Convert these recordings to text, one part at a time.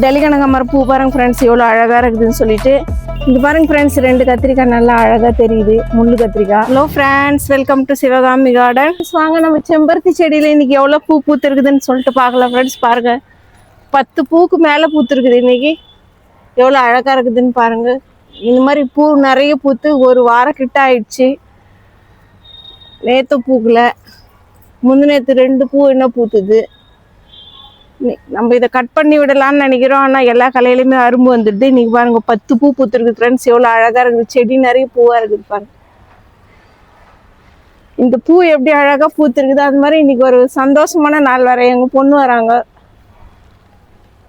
டெல்லி கனகாமரம் பூ பாருங்க ஃப்ரெண்ட்ஸ் எவ்வளோ அழகாக இருக்குதுன்னு சொல்லிட்டு. இங்கே பாருங்க ஃப்ரெண்ட்ஸ் 2 கத்திரிக்காய் நல்லா அழகாக தெரியுது, முள்ளு கத்திரிக்காய். Hello friends, welcome to Sivakami garden. வாங்க நம்ம செம்பருத்தி செடியில் இன்னைக்கு எவ்வளோ பூ பூத்துருக்குதுன்னு சொல்லிட்டு பார்க்கலாம் ஃப்ரெண்ட்ஸ். பாருங்க 10 பூக்கு மேலே பூத்துருக்குது இன்னைக்கு. எவ்வளோ அழகாக இருக்குதுன்னு பாருங்க. இந்த மாதிரி பூ நிறைய பூத்து ஒரு வாரம் கிட்ட ஆயிடுச்சு. நேற்று பூக்கல, முந்தினேற்று 2 பூ என்ன பூத்துது. நம்ம இதை கட் பண்ணி விடலான்னு நினைக்கிறோம். ஆனால் எல்லா கலையிலையுமே அரும்பு வந்துடுது. இன்னைக்கு பாருங்க 10 பூ பூத்துருக்கு ஃப்ரெண்ட்ஸ். எவ்வளோ அழகாக இருக்குது, செடி நிறைய பூவாக இருக்குது பாருங்க. இந்த பூ எப்படி அழகாக பூத்துருக்குது. அது மாதிரி இன்னைக்கு ஒரு சந்தோஷமான நாள் வர. எங்கள் பொண்ணு வராங்க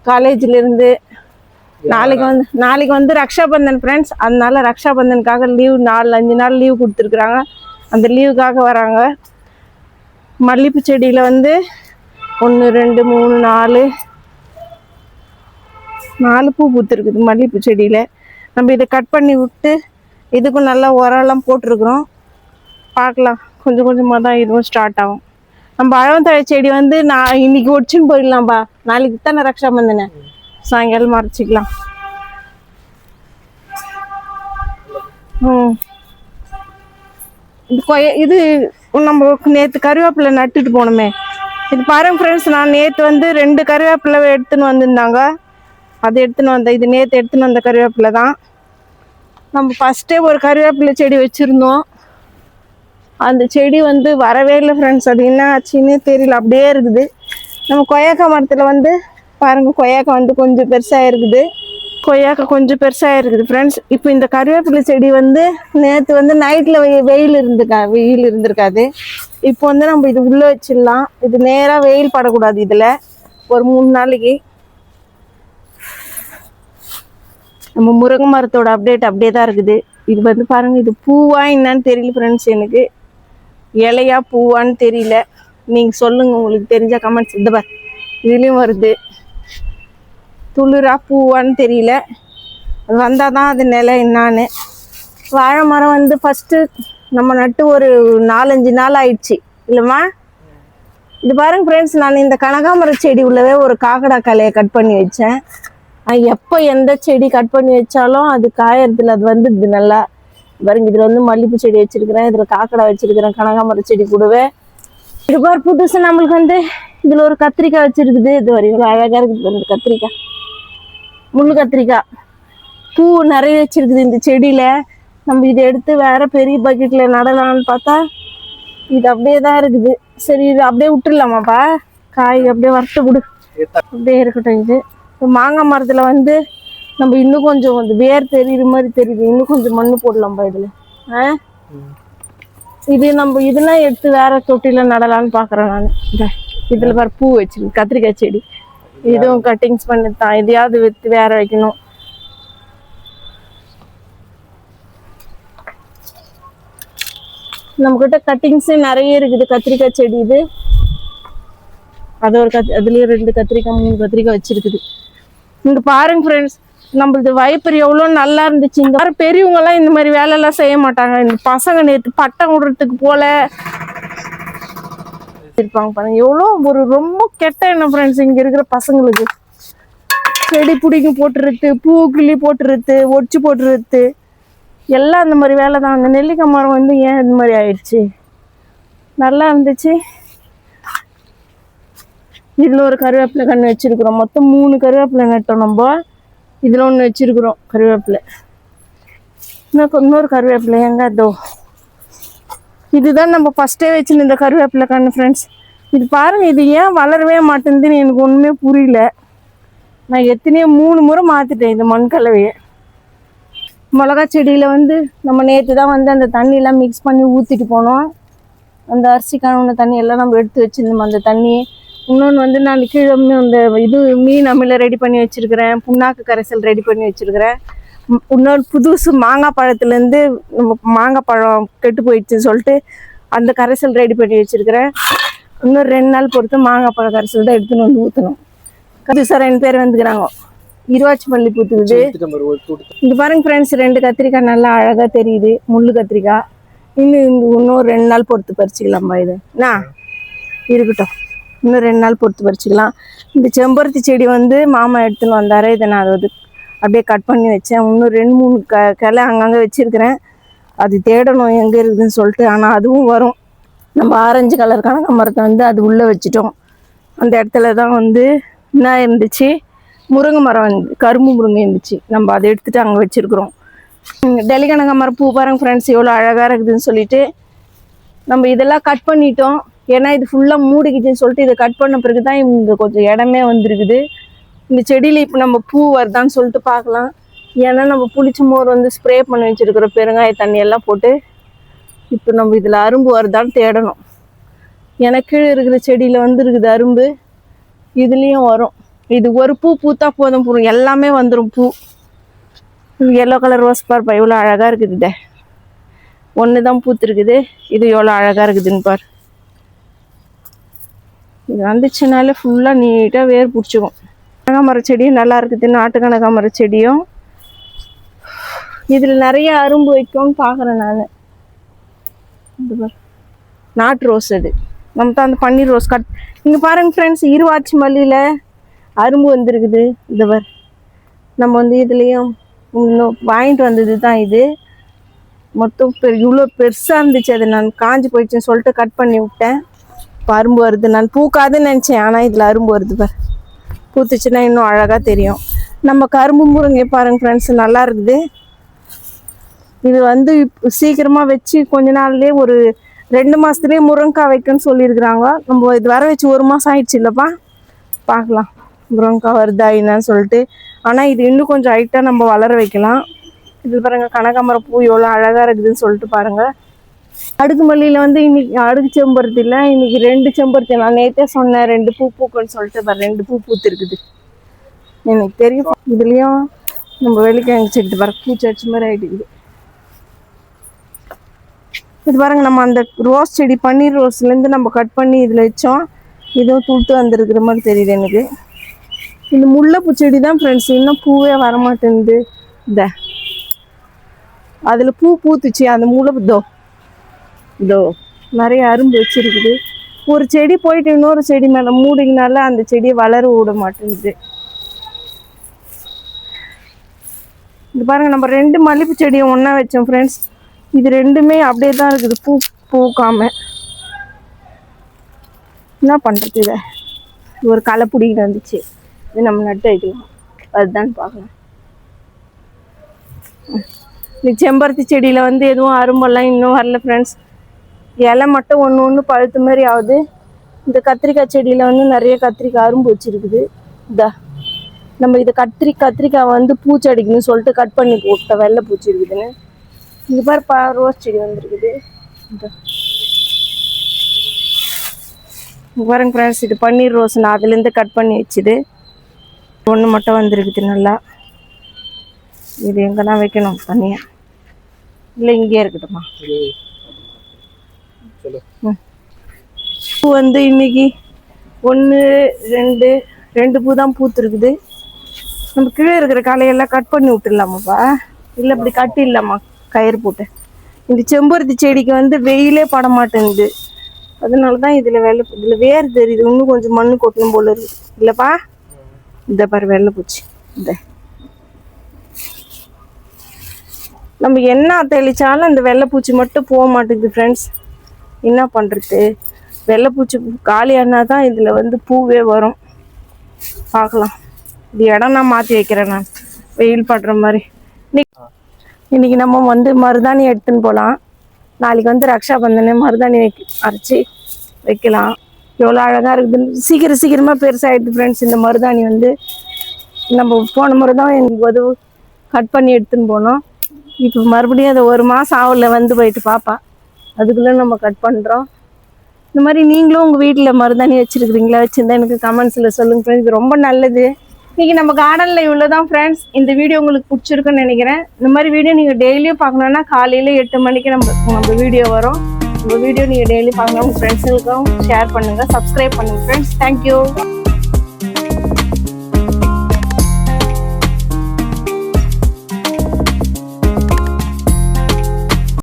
காலேஜ்லேருந்து. நாளைக்கு வந்து ரக்ஷாபந்தன் ஃப்ரெண்ட்ஸ். அதனால ரக்ஷாபந்தனுக்காக லீவ் 4-5 நாள் லீவ் கொடுத்துருக்குறாங்க. அந்த லீவுக்காக வராங்க. மல்லிகைப்பூ செடியில் வந்து 1 2 3 4 பூ பூத்துருக்குது மல்லிகைப்பூ செடியில். நம்ம இதை கட் பண்ணி விட்டு இதுக்கும் நல்லா உரம்லாம் போட்டிருக்குறோம். பார்க்கலாம், கொஞ்சம் கொஞ்சமாக தான் இதுவும் ஸ்டார்ட் ஆகும். நம்ம அழவந்தழை செடி வந்து நான் இன்னைக்கு ஒடிச்சுன்னு போயிடலாம்பா. நாளைக்கு தானே ரக்ஷாபந்தனை, சாயங்காலம் மறைச்சிக்கலாம். இது நம்ம நேற்று கருவேப்பிலை நட்டுட்டு போனோமே. இது பாருங்க ஃப்ரெண்ட்ஸ், நான் நேற்று வந்து 2 கருவேப்பிலை எடுத்துன்னு வந்திருந்தாங்க. அது எடுத்துன்னு வந்தேன். இது நேற்று எடுத்துன்னு வந்த கருவேப்பிலை தான். நம்ம ஃபஸ்ட்டே ஒரு கருவேப்பிலை செடி வச்சுருந்தோம். அந்த செடி வந்து வரவே இல்லை ஃப்ரெண்ட்ஸ். அது என்ன ஆச்சுன்னு தெரியல, அப்படியே இருக்குது. நம்ம கொய்யாக்காய் மரத்தில் வந்து பாருங்கள், கொய்யாக்காய் வந்து கொஞ்சம் பெருசாக இருக்குது. கொய்யாக்காய் கொஞ்சம் பெருசாக இருக்குது ஃப்ரெண்ட்ஸ். இப்போ இந்த கருவேப்பிலை செடி வந்து நேற்று வந்து நைட்டில் வெயில் இருந்திருக்காது. இப்போ வந்து நம்ம இது உள்ளே வச்சிடலாம். இது நேராக வெயில் படக்கூடாது. இதில் ஒரு 3 நாளைக்கு நம்ம முருங்கை மரத்தோட அப்டேட் அப்படியே தான் இருக்குது. இது வந்து பாருங்கள், இது பூவா என்னன்னு தெரியல ஃப்ரெண்ட்ஸ். எனக்கு இலையா பூவான்னு தெரியல. நீங்கள் சொல்லுங்கள், உங்களுக்கு தெரிஞ்ச கமெண்ட்ஸ். இந்த பார் இதுலேயும் வருது. துளிரா பூவான்னு தெரியல. அது வந்தால் தான் அது நிலை என்னான்னு. வாழை மரம் வந்து ஃபஸ்ட்டு நம்ம நட்டு ஒரு 4-5 நாள் ஆயிடுச்சு இல்லைம்மா. இது பாருங்க ஃப்ரெண்ட்ஸ், நான் இந்த கனகாமர செடி உள்ளவே ஒரு காக்கடா கலையை கட் பண்ணி வச்சேன். எப்போ எந்த செடி கட் பண்ணி வச்சாலும் அது காயறதுல அது வந்து இது நல்லா பாருங்க. இதில் வந்து மல்லிகைப்பூ செடி வச்சுருக்கிறேன், இதில் காக்கடா வச்சுருக்கிறேன், கனகாமர செடி கூடவே. இது பாரு புதுசு நம்மளுக்கு வந்து இதில் ஒரு கத்திரிக்காய் வச்சுருக்குது. இது வரைக்கும் அழகாக இருக்குது இந்த கத்திரிக்காய், முள்ளு கத்திரிக்காய். பூ நிறைய வச்சிருக்குது இந்த செடியில். நம்ம இதை எடுத்து வேற பெரிய பக்கெட்டில் நடலாம்னு பார்த்தா இது அப்படியே தான் இருக்குது. சரி, இது அப்படியே விட்டுடலாமாப்பா. காய் அப்படியே வறுத்து விடு, அப்படியே இருக்கட்டும். இது மாங்காய் மரத்தில் வந்து நம்ம இன்னும் கொஞ்சம் வேர் தெரியுற மாதிரி தெரியுது. இன்னும் கொஞ்சம் மண் போடலாம்ப்பா இதில். இது நம்ம இதெல்லாம் எடுத்து வேற தொட்டியில் நடலான்னு பார்க்குறேன் நான். இதில் வேறு பூ வச்சிருக்கு கத்திரிக்காய் செடி. இதுவும் கட்டிங்ஸ் பண்ணி தான் எதையாவது விற்று வேற வைக்கணும். நம்மக்கிட்ட கட்டிங்ஸு நிறைய இருக்குது கத்திரிக்காய் செடி. இது அது ஒரு அதுலேயே 2 கத்திரிக்காய் 3 கத்திரிக்காய் வச்சிருக்குது. இங்கே பாருங்க ஃப்ரெண்ட்ஸ், நம்மளது வைப்பர் எவ்வளோ நல்லா இருந்துச்சு. இந்த மாதிரி பெரியவங்கெல்லாம் இந்த மாதிரி வேலையெல்லாம் செய்ய மாட்டாங்க. இந்த பசங்க நேற்று பட்டம் விடுறதுக்கு போல இருப்பாங்க பாருங்க. எவ்வளோ ஒரு ரொம்ப கெட்ட எண்ணம் ஃப்ரெண்ட்ஸ் இங்கே இருக்கிற பசங்களுக்கு. செடி பிடிங்கி போட்டுருது, பூ கிள்ளி போட்டுருது, ஒடிச்சு போட்டுருது, எல்லாம் அந்த மாதிரி வேலை தான். அந்த நெல்லிக்காய் மரம் வந்து ஏன் இந்த மாதிரி ஆயிடுச்சு. நல்லா இருந்துச்சு. இதில் ஒரு கருவேப்பிலை கன்று வச்சிருக்கிறோம். மொத்தம் 3 கருவேப்பிலை நட்டோம் நம்ம. இதில் 1 வச்சிருக்கிறோம் கருவேப்பிலை. இன்னொரு கருவேப்பிலை எங்க அதோ. இதுதான் நம்ம ஃபஸ்ட்டே வச்சுன்னு இந்த கருவேப்பிலை கன்று ஃப்ரெண்ட்ஸ். இது பாருங்க, இது ஏன் வளரவே மாட்டேங்குதுன்னு எனக்கு ஒன்றுமே புரியல. நான் எத்தனையோ 3 முறை மாற்றிட்டேன் இந்த மண் கலவையை. மிளகா செடியில் வந்து நம்ம நேற்று தான் வந்து அந்த தண்ணியெலாம் மிக்ஸ் பண்ணி ஊற்றிட்டு போனோம். அந்த அரிசி கழுவுன தண்ணி எல்லாம் நம்ம எடுத்து வச்சுருந்தோம் அந்த தண்ணி. இன்னொன்று வந்து நான் கீழே அந்த இது மீன் அமில ரெடி பண்ணி வச்சுருக்கிறேன், புண்ணாக்கு கரைசல் ரெடி பண்ணி வச்சுருக்கிறேன். இன்னொரு புதுசு மாங்காய் பழத்துலேருந்து நம்ம மாங்காய் பழம் கெட்டு போயிடுச்சுன்னு சொல்லிட்டு அந்த கரைசல் ரெடி பண்ணி வச்சுருக்கிறேன். இன்னொரு 2 நாள் பொறுத்து மாங்காய் பழ கரைசல் தான் எடுத்துன்னு வந்து ஊற்றணும். புதுசாக 2 பேர் வந்துக்கிறாங்க. இருவாச்சி பள்ளி பூத்துக்குது. இது பாருங்க ஃப்ரெண்ட்ஸ், 2 கத்திரிக்காய் நல்லா அழகாக தெரியுது, முள்ளு கத்திரிக்காய். இன்னொரு 2 நாள் பொறுத்து பறிச்சுக்கலாம்பா. இது இருக்கட்டும். இன்னும் 2 நாள் பொறுத்து பறிச்சுக்கலாம். இந்த செம்பருத்தி செடி வந்து மாமா எடுத்துன்னு வந்தார். இதை நான் அது அப்படியே கட் பண்ணி வச்சேன். இன்னும் 2-3 கிளை அங்கங்கே வச்சுருக்கிறேன். அது தேடணும் எங்கே இருக்குதுன்னு சொல்லிட்டு. ஆனால் அதுவும் வரும். நம்ம ஆரஞ்சு கலர் கனகாமரத்தை வந்து அது உள்ளே வச்சுட்டோம். அந்த இடத்துல தான் வந்து என்ன இருந்துச்சு, முருங்கை மரம் வந்து கரும்பு முருங்கை இருந்துச்சு. நம்ம அதை எடுத்துகிட்டு அங்கே வச்சுருக்குறோம். டெல்லி கனகாமரம் பூ பாருங்க ஃப்ரெண்ட்ஸ் எவ்வளோ அழகாக இருக்குதுன்னு சொல்லிட்டு நம்ம இதெல்லாம் கட் பண்ணிட்டோம். ஏன்னா இது ஃபுல்லாக மூடிக்குச்சுன்னு சொல்லிட்டு இதை கட் பண்ண பிறகு தான் இங்கே கொஞ்சம் இடமே வந்துருக்குது. இந்த செடியில் இப்போ நம்ம பூ வருதான்னு சொல்லிட்டு பார்க்கலாம். ஏன்னா நம்ம புளிச்ச மோர் வந்து ஸ்ப்ரே பண்ணி வச்சுருக்கிற பெருங்காய தண்ணி எல்லாம் போட்டு இப்போ நம்ம இதில் அரும்பு வருதான்னு தேடணும். எனக்கு கீழே இருக்கிற செடியில் வந்து இருக்குது அரும்பு, இதுலேயும் வரும். இது ஒரு பூ பூத்தா போதும், எல்லாமே வந்துடும் பூ. எல்லோ கலர் ரோஸ் பார் எவ்வளோ அழகாக இருக்குது. இதை ஒன்று தான் பூத்துருக்குது. இது எவ்வளோ அழகாக இருக்குதுன்னு பார். இது வந்துச்சுனாலே ஃபுல்லாக நீட்டாக வேர் பிடிச்சிக்கும். கனகாமர செடியும் நல்லா இருக்குது. நாட்டு கனகாமர செடியும் இதில் நிறைய அரும்பு வைக்கும்னு பார்க்குறேன் நான். நாட்டு ரோஸ் அது நம்ம தான் அந்த பன்னீர் ரோஸ் கட். இங்கே பாருங்க ஃப்ரெண்ட்ஸ், இருவாச்சி மல்லியில் அரும்பு வந்துருக்குது. இந்த பார் நம்ம வந்து இதுலேயும் இன்னும் வாங்கிட்டு வந்தது தான் இது. மொத்தம் இவ்வளோ பெருசாக இருந்துச்சு. அது நான் காஞ்சி போயிடுச்சுன்னு சொல்லிட்டு கட் பண்ணி விட்டேன். இப்போ அரும்பு வருது. நான் பூக்காதுன்னு நினச்சேன், ஆனால் இதில் அரும்பு வருது பார். பூத்துச்சுன்னா இன்னும் அழகாக தெரியும். நம்ம கரும்பு முருங்கை பாருங்க ஃப்ரெண்ட்ஸ் நல்லா இருக்குது. இது வந்து சீக்கிரமாக வச்சு கொஞ்ச நாள்லேயே ஒரு 2 மாதத்துலேயே முருங்கைக்காய் வைக்கணும்னு சொல்லியிருக்கிறாங்க. நம்ம இது வர வச்சு 1 மாதம் ஆயிடுச்சு இல்லைப்பா. பார்க்கலாம் முருங்கைக்காய் வருதா என்னன்னு சொல்லிட்டு. ஆனால் இது இன்னும் கொஞ்சம் ஹைட்டாக நம்ம வளர வைக்கலாம். இது பாருங்கள் கனகாமரம் பூ எவ்வளோ அழகாக இருக்குதுன்னு சொல்லிட்டு பாருங்கள். அடுக்கு மல்லியில் வந்து இன்னைக்கு அடுக்கு செம்பருத்தி இல்லை, இன்னைக்கு 2 செம்பருத்தி. நான் நேற்றே சொன்னேன் 2 பூ பூக்குன்னு சொல்லிட்டு. 2 பூ பூத்து இருக்குது எனக்கு தெரியும். இதுலேயும் நம்ம வெளிக்கிழங்கு செடி பாருங்க பூச்சடிச்ச மாதிரி ஆகிடுக்குது. இது பாருங்க நம்ம அந்த ரோஸ் செடி பன்னீர் ரோஸ்லேருந்து நம்ம கட் பண்ணி இதில் வச்சோம். இதுவும் துளுத்து வந்துருக்கிற மாதிரி தெரியுது எனக்கு. இந்த முல்லைப்பூ செடி தான் ஃப்ரெண்ட்ஸ் இன்னும் பூவே வரமாட்டேங்குது. இந்த அதில் பூ பூத்துச்சு அந்த முல்லைப்பூ இதோ நிறைய அரும்பு வச்சிருக்குது. ஒரு செடி போயிட்டு இன்னொரு செடி மேலே மூடினால அந்த செடியை வளர விட மாட்டேங்குது. இது பாருங்க நம்ம 2 மல்லிப்பூ செடியை ஒன்றா வச்சோம் ஃப்ரெண்ட்ஸ். இது 2மே அப்படியே தான் இருக்குது, பூ பூக்காம. என்ன பண்ணுறது, இதை ஒரு களை பிடிக்கிட்டு வந்துச்சு. இது நம்ம நட்டு வைக்கலாம், அதுதான் பார்க்கலாம். இந்த செம்பருத்தி செடியில் வந்து எதுவும் அரும்பெல்லாம் இன்னும் வரல ஃப்ரெண்ட்ஸ். இலை மட்டும் ஒன்று பழுத்த மாதிரி ஆகுது. இந்த கத்திரிக்காய் செடியில் வந்து நிறைய கத்திரிக்காய் அரும்பு வச்சுருக்குது. இதா நம்ம இதை கத்திரிக்காய் வந்து பூச்சடிக்கணும்னு சொல்லிட்டு கட் பண்ணி போட்ட வெள்ளை பூச்சி இருக்குதுன்னு. இது பாருப்பா ரோஸ் செடி வந்துருக்குது. பாருங்க ஃப்ரெண்ட்ஸ், இது பன்னீர் ரோஸ். நான் அதுலேருந்து கட் பண்ணி வச்சுது. ஒன்று மட்டும் வந்துருக்குது நல்லா. இது எங்கன்னா வைக்கணும் தனியாக, இல்லை இங்கேயே இருக்கட்டுமா. பூ வந்து இன்னைக்கு 1 2 பூ தான் பூத்துருக்குது. நம்ம கீழே இருக்கிற காலையெல்லாம் கட் பண்ணி விட்டுடலாமாப்பா, இல்லை இப்படி கட்டி இல்லாமா கயிறு போட்டு. இந்த செம்பருத்தி செடிக்கு வந்து வெயிலே பட மாட்டேங்குது. அதனால தான் இதில் இதில் வேர் தெரியுது. இன்னும் கொஞ்சம் மண்ணு கொட்டணும் போல இருக்குது இல்லைப்பா. இந்த பாரு வெள்ளை பூச்சி. இந்த நம்ம என்ன தெளித்தாலும் அந்த வெள்ளைப்பூச்சி மட்டும் போக மாட்டேங்குது ஃப்ரெண்ட்ஸ். என்ன பண்ணுறது, வெள்ளைப்பூச்சி காலியானா தான் இதில் வந்து பூவே வரும். பார்க்கலாம். இது இடம் நான் மாற்றி வைக்கிறேன் நான், வெயில் படுற மாதிரி. இன்றைக்கி நம்ம வந்து மருதாணி எடுத்துன்னு போகலாம். நாளைக்கு வந்து ரக்ஷா பந்தனே மருதாணி அரைச்சி வைக்கலாம். எவ்வளோ அழகாக இருக்குதுன்னு சீக்கிரமாக பெருசாகிடுது ஃப்ரெண்ட்ஸ். இந்த மருதாணி வந்து நம்ம போன முறை தான் எனக்கு கட் பண்ணி எடுத்துன்னு போனோம். இப்போ மறுபடியும் அதை 1 மாதம் ஆகல வந்து போயிட்டு பாப்பா, அதுக்குள்ளே நம்ம கட் பண்ணுறோம். இந்த மாதிரி நீங்களும் உங்கள் வீட்டில் மருதாணி வச்சுருக்கிறீங்களா? வச்சுருந்தா எனக்கு கமெண்ட்ஸில் சொல்லுங்கள் ஃப்ரெண்ட்ஸ். இது ரொம்ப நல்லது. இன்றைக்கி நம்ம கார்டனில் இவ்வளோ தான் ஃப்ரெண்ட்ஸ். இந்த வீடியோ உங்களுக்கு பிடிச்சிருக்குன்னு நினைக்கிறேன். இந்த மாதிரி வீடியோ நீங்கள் டெய்லியும் பார்க்கணுன்னா காலையில் 8 மணிக்கு நம்ம வீடியோ வரும். நம்ம வீடியோ நீங்கள் டெய்லி பார்க்கணும். உங்கள் ஃப்ரெண்ட்ஸுங்களுக்கும் ஷேர் பண்ணுங்கள், சப்ஸ்கிரைப் பண்ணுங்கள் ஃப்ரெண்ட்ஸ். தேங்க்யூ.